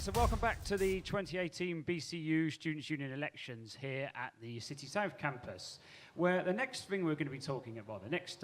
so welcome back to the 2018 BCU Students' Union elections here at the City South campus, where the next thing we're going to be talking about, the next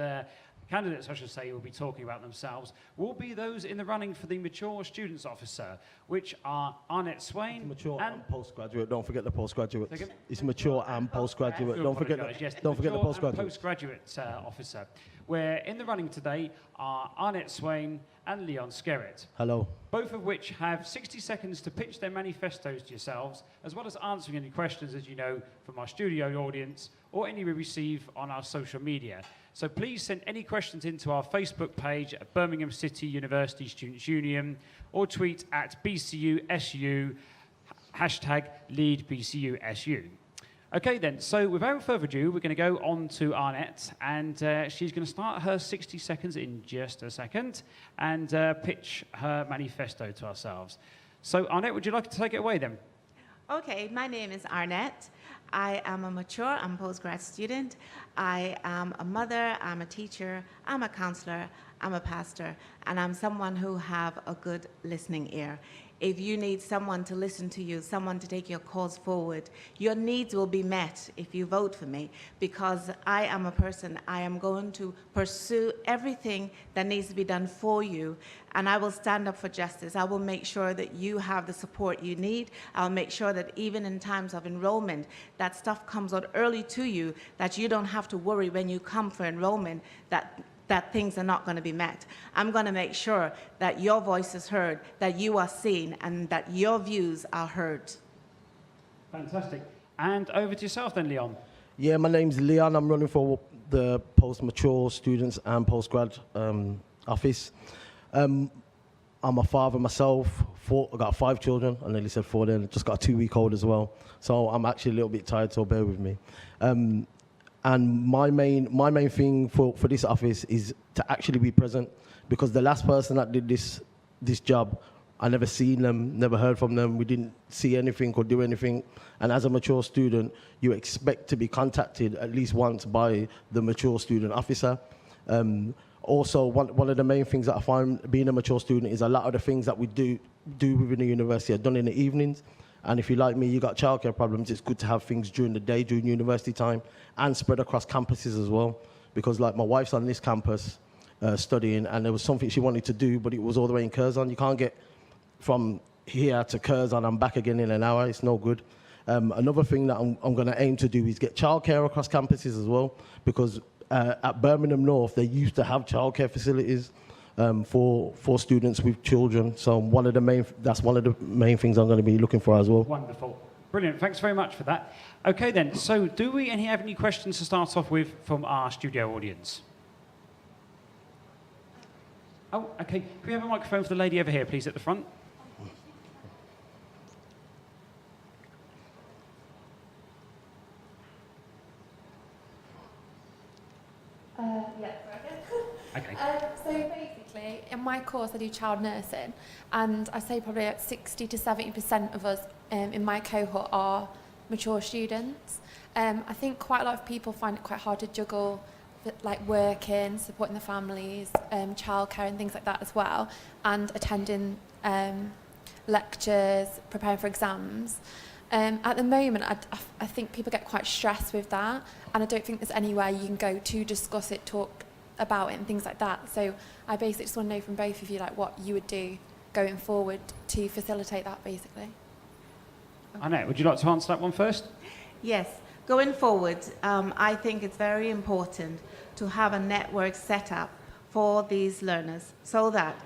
candidates, I should say, will be talking about themselves, will be those in the running for the Mature Students Officer, which are Arnett Swain. It's mature and postgraduate. Don't forget the postgraduate. Second? It's mature and postgraduate. Don't forget the postgraduate. Postgraduate officer. Where in the running today are Arnett Swain and Leon Skerritt. Hello. Both of which have 60 seconds to pitch their manifestos to yourselves, as well as answering any questions, as you know, from our studio audience, or any we receive on our social media. So please send any questions into our Facebook page at Birmingham City University Students' Union, or tweet at BCUSU, hashtag LeadBCUSU. Okay then, so without further ado, we're going to go on to Arnett, and she's going to start her 60 seconds in just a second, and pitch her manifesto to ourselves. So Arnett, would you like to take it away then? Okay, my name is Arnett. I am a mature and postgrad student. I am a mother, I'm a teacher, I'm a counselor, I'm a pastor, and I'm someone who have a good listening ear. If you need someone to listen to you, someone to take your cause forward, your needs will be met if you vote for me, because I am a person, I am going to pursue everything that needs to be done for you, and I will stand up for justice. I will make sure that you have the support you need. I'll make sure that even in times of enrollment, that stuff comes out early to you, that you don't have to worry when you come for enrollment that things are not going to be met. I'm going to make sure that your voice is heard, that you are seen, and that your views are heard. Fantastic. And over to yourself then, Leon. Yeah, my name's Leon. I'm running for the post-mature students and postgrad office. I'm a father myself. I got 5 children. I nearly said 4 then. Just got a 2-week-old as well. So I'm actually a little bit tired, so bear with me. And my main thing for this office is to actually be present, because the last person that did this job, I never seen them, never heard from them. We didn't see anything or do anything. And as a mature student, you expect to be contacted at least once by the mature student officer. Also, one of the main things that I find being a mature student is a lot of the things that we do within the university are done in the evenings. And if you're like me, you got childcare problems, it's good to have things during the day, during university time, and spread across campuses as well. Because like my wife's on this campus studying, and there was something she wanted to do, but it was all the way in Curzon. You can't get from here to Curzon and back again in an hour. It's no good. Another thing that I'm going to aim to do is get childcare across campuses as well, because at Birmingham North, they used to have childcare facilities for students with children. So that's one of the main things I'm going to be looking for as well. Wonderful. Brilliant. Thanks very much for that. Okay then, so do we have any questions to start off with from our studio audience? Oh, okay. Can we have a microphone for the lady over here, please, at the front? Okay. So basically, in my course, I do child nursing, and I say probably at 60 to 70% of us in my cohort are mature students. I think quite a lot of people find it quite hard to juggle, like working, supporting the families, childcare and things like that as well, and attending lectures, preparing for exams. At the moment, I think people get quite stressed with that, and I don't think there's anywhere you can go to discuss it, talk about it and things like that. So I basically just want to know from both of you like what you would do going forward to facilitate that, basically. Arnett, would you like to answer that one first? Yes, going forward, I think it's very important to have a network set up for these learners so that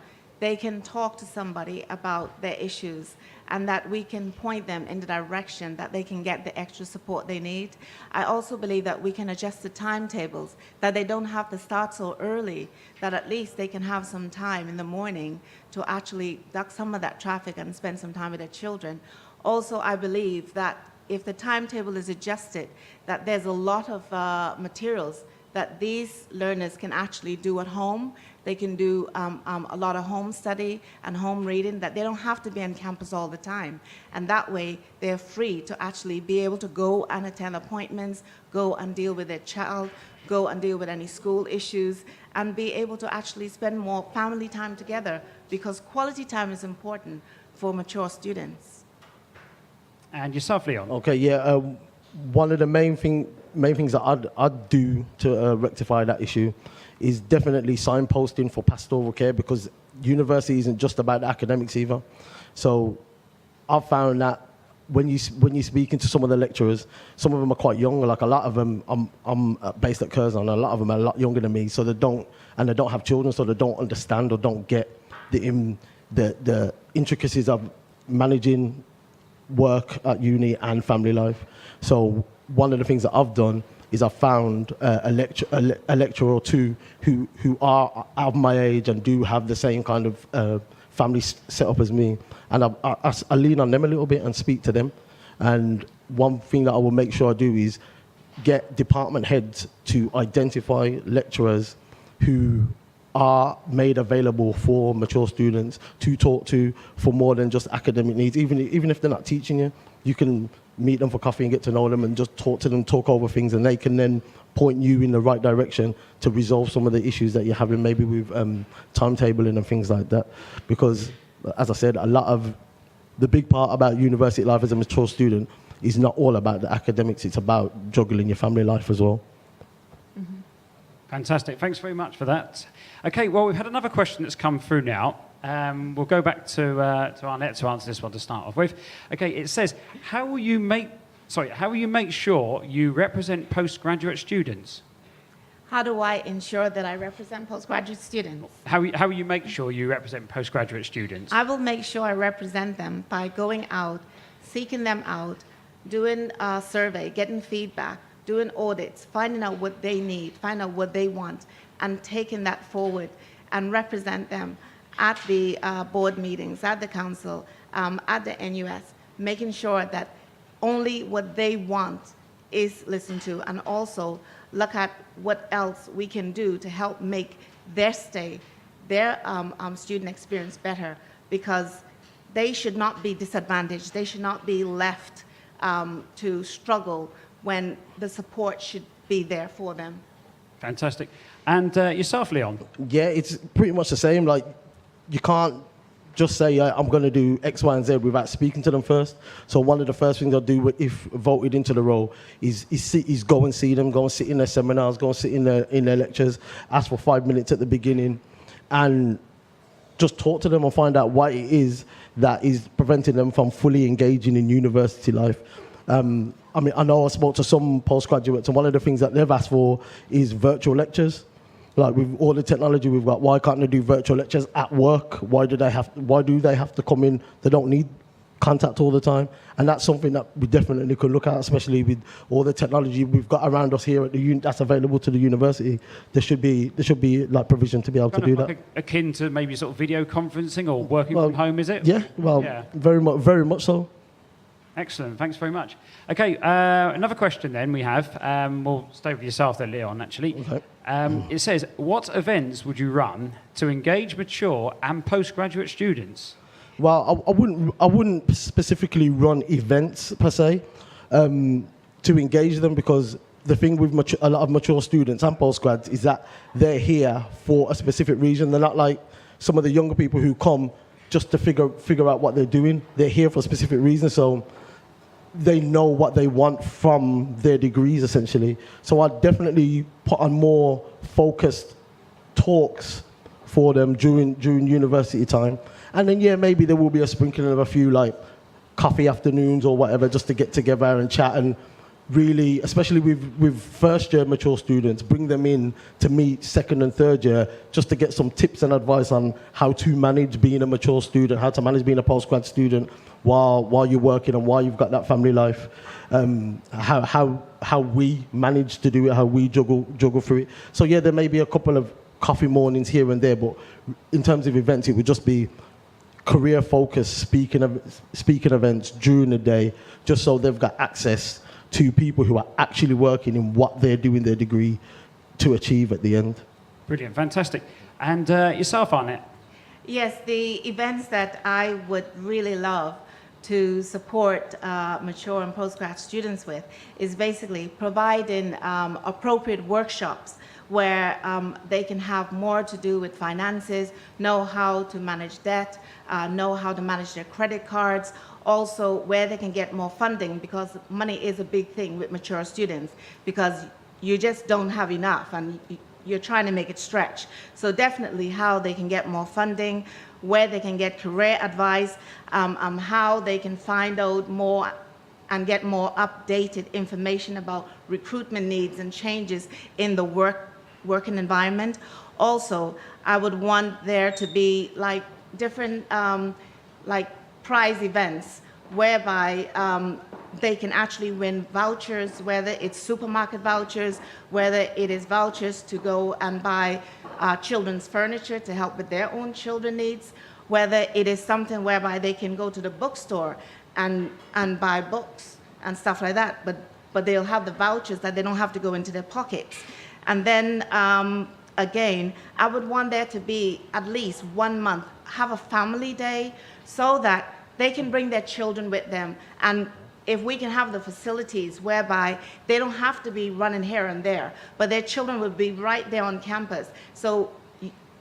they can talk to somebody about their issues, and that we can point them in the direction that they can get the extra support they need. I also believe that we can adjust the timetables, that they don't have to start so early, that at least they can have some time in the morning to actually duck some of that traffic and spend some time with their children. Also, I believe that if the timetable is adjusted, that there's a lot of materials that these learners can actually do at home. They can do a lot of home study and home reading, that they don't have to be on campus all the time. And that way, they're free to actually be able to go and attend appointments, go and deal with their child, go and deal with any school issues, and be able to actually spend more family time together, because quality time is important for mature students. And yourself, Leon? Okay, yeah. One of the main things that I'd do to rectify that issue is definitely signposting for pastoral care, because university isn't just about the academics either. So I've found that when you're speaking to some of the lecturers, some of them are quite young. Like a lot of them, I'm based at Curzon, and a lot of them are a lot younger than me. So they don't have children, so they don't understand or don't get the intricacies of managing work at uni and family life. So one of the things that I've done is I've found a lecturer or two who are of my age and do have the same kind of family setup as me, and I lean on them a little bit and speak to them. And one thing that I will make sure I do is get department heads to identify lecturers who are made available for mature students to talk to for more than just academic needs. Even if they're not teaching you, you can meet them for coffee and get to know them and just talk to them, talk over things, and they can then point you in the right direction to resolve some of the issues that you're having, maybe with timetabling and things like that. Because, as I said, a lot of the big part about university life as a mature student is not all about the academics, it's about juggling your family life as well. Fantastic. Thanks very much for that. Okay, well, we've had another question that's come through now. We'll go back to Arnett to answer this one to start off with. Okay, it says, how will you make sure you represent postgraduate students? How do I ensure that I represent postgraduate students? How will you make sure you represent postgraduate students? I will make sure I represent them by going out, seeking them out, doing a survey, getting feedback, doing audits, finding out what they need, find out what they want, and taking that forward and represent them at the board meetings, at the council, at the NUS, making sure that only what they want is listened to, and also look at what else we can do to help make their stay, their student experience better, because they should not be disadvantaged. They should not be left to struggle when the support should be there for them. Fantastic. And yourself, Leon? Yeah, it's pretty much the same. Like, you can't just say, I'm going to do X, Y, and Z without speaking to them first. So one of the first things I'll do if voted into the role is go and see them, go and sit in their seminars, go and sit in their lectures, ask for 5 minutes at the beginning, and just talk to them and find out what it is that is preventing them from fully engaging in university life. I mean, I know I spoke to some postgraduates, and one of the things that they've asked for is virtual lectures. Like, with all the technology we've got, why can't they do virtual lectures at work? Why do they have to come in? They don't need contact all the time. And that's something that we definitely could look at, especially with all the technology we've got around us here at the that's available to the university. There should be like provision to be able to do that. Akin to maybe sort of video conferencing or working from home, is it? Yeah, well, yeah. Very much so. Excellent, thanks very much. Okay, another question then we have. We'll stay with yourself there, Leon, actually. Okay. It says, what events would you run to engage mature and postgraduate students? Well, I wouldn't specifically run events per se to engage them, because the thing with a lot of mature students and postgrads is that they're here for a specific reason. They're not like some of the younger people who come just to figure out what they're doing. They're here for a specific reason, so they know what they want from their degrees, essentially. So I definitely put on more focused talks for them during university time. And then, yeah, maybe there will be a sprinkling of a few, like, coffee afternoons or whatever, just to get together and chat, and really, especially with first-year mature students, bring them in to meet second and third year, just to get some tips and advice on how to manage being a mature student, how to manage being a postgrad student while you're working and while you've got that family life, how we manage to do it, how we juggle through it. So yeah, there may be a couple of coffee mornings here and there, but in terms of events, it would just be career-focused speaking events during the day, just so they've got access to people who are actually working in what they're doing their degree to achieve at the end. Brilliant, fantastic. And yourself, Arnett? Yes, the events that I would really love to support mature and postgrad students with is basically providing appropriate workshops where they can have more to do with finances, know how to manage debt, know how to manage their credit cards, also where they can get more funding, because money is a big thing with mature students, because you just don't have enough and you're trying to make it stretch. So definitely how they can get more funding, where they can get career advice, how they can find out more and get more updated information about recruitment needs and changes in the working environment. Also, I would want there to be like different like prize events whereby they can actually win vouchers, whether it's supermarket vouchers, whether it is vouchers to go and buy children's furniture to help with their own children needs, whether it is something whereby they can go to the bookstore and buy books and stuff like that, but they'll have the vouchers that they don't have to go into their pockets. And then again, I would want there to be at least 1 month, have a family day so that they can bring their children with them. And if we can have the facilities whereby they don't have to be running here and there, but their children will be right there on campus. So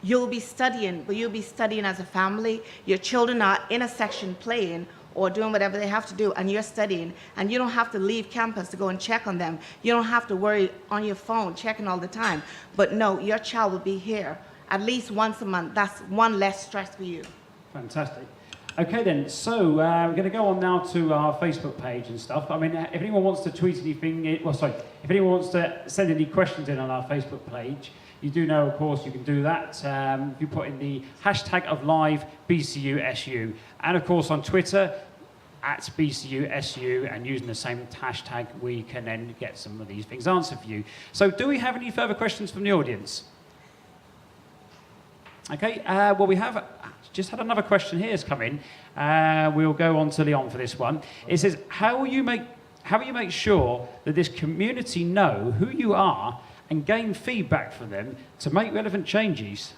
you'll be studying, but you'll be studying as a family. Your children are in a section playing or doing whatever they have to do, and you're studying, and you don't have to leave campus to go and check on them. You don't have to worry on your phone checking all the time. But no, your child will be here at least once a month. That's one less stress for you. Fantastic. Okay then, so we're going to go on now to our Facebook page and stuff. I mean, if anyone wants to tweet anything, if anyone wants to send any questions in on our Facebook page, you do know, of course, you can do that. If you put in the hashtag of live BCUSU, and of course on Twitter at BCUSU, and using the same hashtag, we can then get some of these things answered for you. So, do we have any further questions from the audience? Okay, well, we have just had another question here has come in. We'll go on to Leon for this one. It says, how will you make sure that this community know who you are and gain feedback from them to make relevant changes?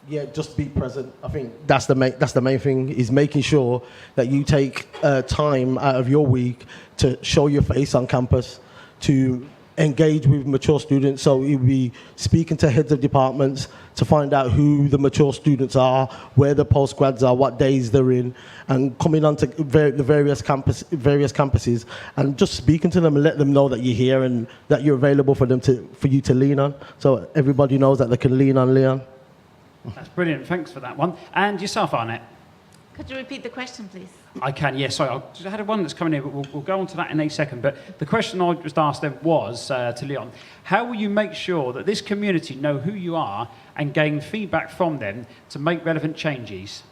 Yeah, just be present. I think that's the main thing, is making sure that you take time out of your week to show your face on campus, to engage with mature students. So you'll be speaking to heads of departments to find out who the mature students are, where the postgrads are, what days they're in, and coming onto the various campuses and just speaking to them and let them know that you're here and that you're available for you to lean on. So everybody knows that they can lean on Leon. That's brilliant. Thanks for that one. And yourself, Arnett? Could you repeat the question, please? I can, yes. Sorry, I had one that's coming in, but we'll go on to that in a second. But the question I just asked them was, to Leon, how will you make sure that this community know who you are and gain feedback from them to make relevant changes?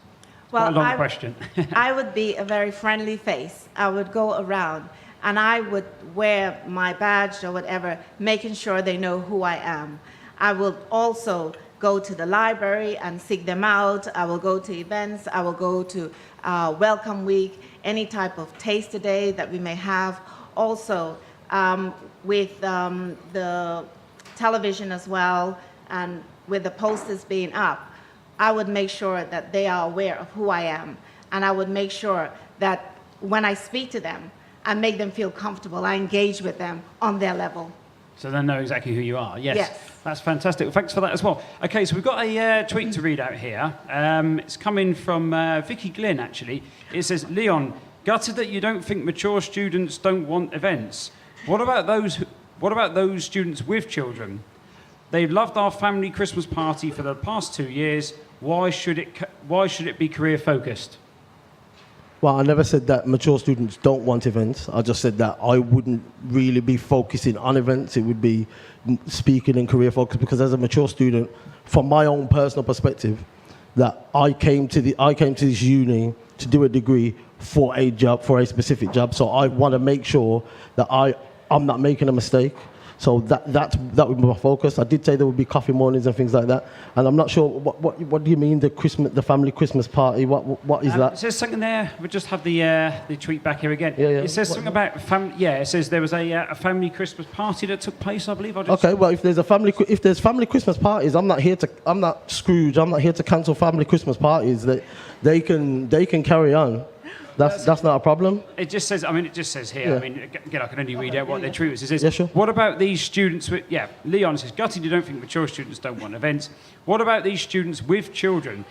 Well, quite a long question. I would be a very friendly face. I would go around and I would wear my badge or whatever, making sure they know who I am. I will also go to the library and seek them out. I will go to events. I will go to Welcome Week, any type of taster day that we may have. Also, with the television as well, and with the posters being up, I would make sure that they are aware of who I am. And I would make sure that when I speak to them, I make them feel comfortable. I engage with them on their level. So they know exactly who you are. Yes. Yes. That's fantastic. Well, thanks for that as well. Okay, so we've got a tweet to read out here. It's coming from Vicky Glynn, actually. It says, Leon, gutted that you don't think mature students don't want events. What about those students with children? They've loved our family Christmas party for the past 2 years. Why should it be career focused? Well, I never said that mature students don't want events. I just said that I wouldn't really be focusing on events. It would be speaking and career focused, because as a mature student, from my own personal perspective, that I came to this uni to do a degree for a job, for a specific job. So I want to make sure that I'm not making a mistake. So that would be my focus. I did say there would be coffee mornings and things like that, and I'm not sure what do you mean, the family Christmas party? What is that? It says something there. We'll just have the tweet back here again. Yeah. It says something about family. Yeah, it says there was a family Christmas party that took place, I believe. Okay, well, if there's family Christmas parties, I'm not Scrooge. I'm not here to cancel family Christmas parties. They can carry on. That's not a problem. It just says, I mean, it just says here, Yeah. I mean, again, I can only read out what their treatment says. Yeah, sure. What about these students with, yeah, Leon says, gutted you don't think mature students don't want events. What about these students with children?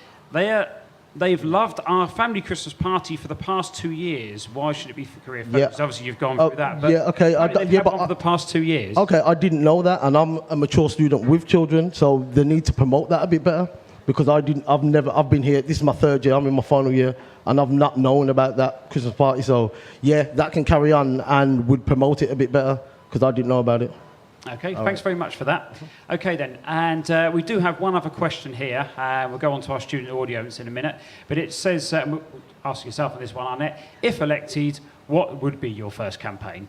They've loved our family Christmas party for the past 2 years. Why should it be for career focus? Yeah. Obviously, you've gone through that. But yeah, okay. they've had one for the past 2 years. Okay, I didn't know that, and I'm a mature student with children, so they need to promote that a bit better because I've been here. This is my 3rd year. I'm in my final year, and I've not known about that Christmas party. So yeah, that can carry on and would promote it a bit better because I didn't know about it. Okay, thanks very much for that. Okay then, and we do have one other question here. We'll go on to our student audience in a minute, but it says, ask yourself on this one, Annette, if elected, what would be your first campaign?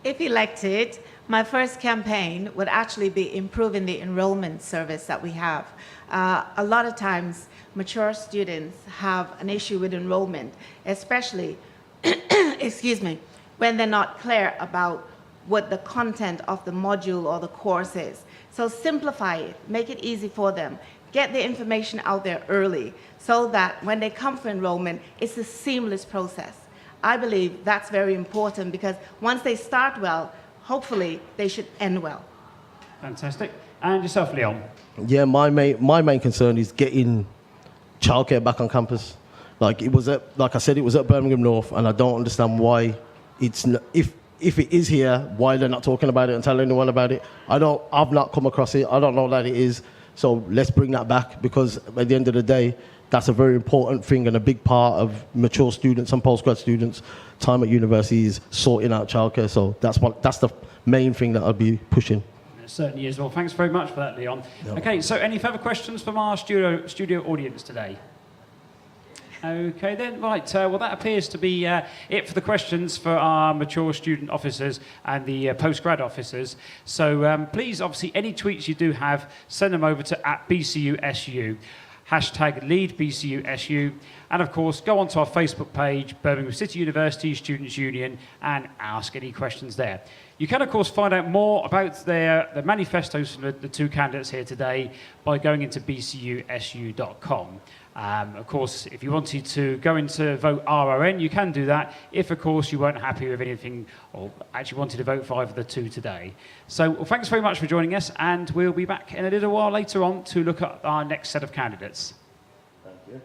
If elected, my first campaign would actually be improving the enrollment service that we have. A lot of times, mature students have an issue with enrollment, especially, excuse me, when they're not clear about what the content of the module or the course is. So simplify it, make it easy for them, get the information out there early so that when they come for enrollment, it's a seamless process. I believe that's very important because once they start well, hopefully they should end well. Fantastic. And yourself, Leon? Yeah, my main concern is getting childcare back on campus. Like I said, it was at Birmingham North, and I don't understand why it's if it is here, why they're not talking about it and telling anyone about it. I've not come across it. I don't know that it is. So let's bring that back because at the end of the day, that's a very important thing and a big part of mature students and postgrad students' time at university is sorting out childcare. So that's the main thing that I'll be pushing. It certainly is. Well, thanks very much for that, Leon. No. Okay, so any further questions from our studio audience today? Okay then, right, well that appears to be it for the questions for our mature student officers and the postgrad officers. So please, obviously, any tweets you do have, send them over to @BCUSU, #LeadBCUSU, and of course, go onto our Facebook page, Birmingham City University Students' Union, and ask any questions there. You can, of course, find out more about the manifestos from the 2 candidates here today by going into bcusu.com. Of course, if you wanted to go into vote RRN, you can do that if, of course, you weren't happy with anything or actually wanted to vote for either of the 2 today. So, well, thanks very much for joining us, and we'll be back in a little while later on to look at our next set of candidates. Thank you.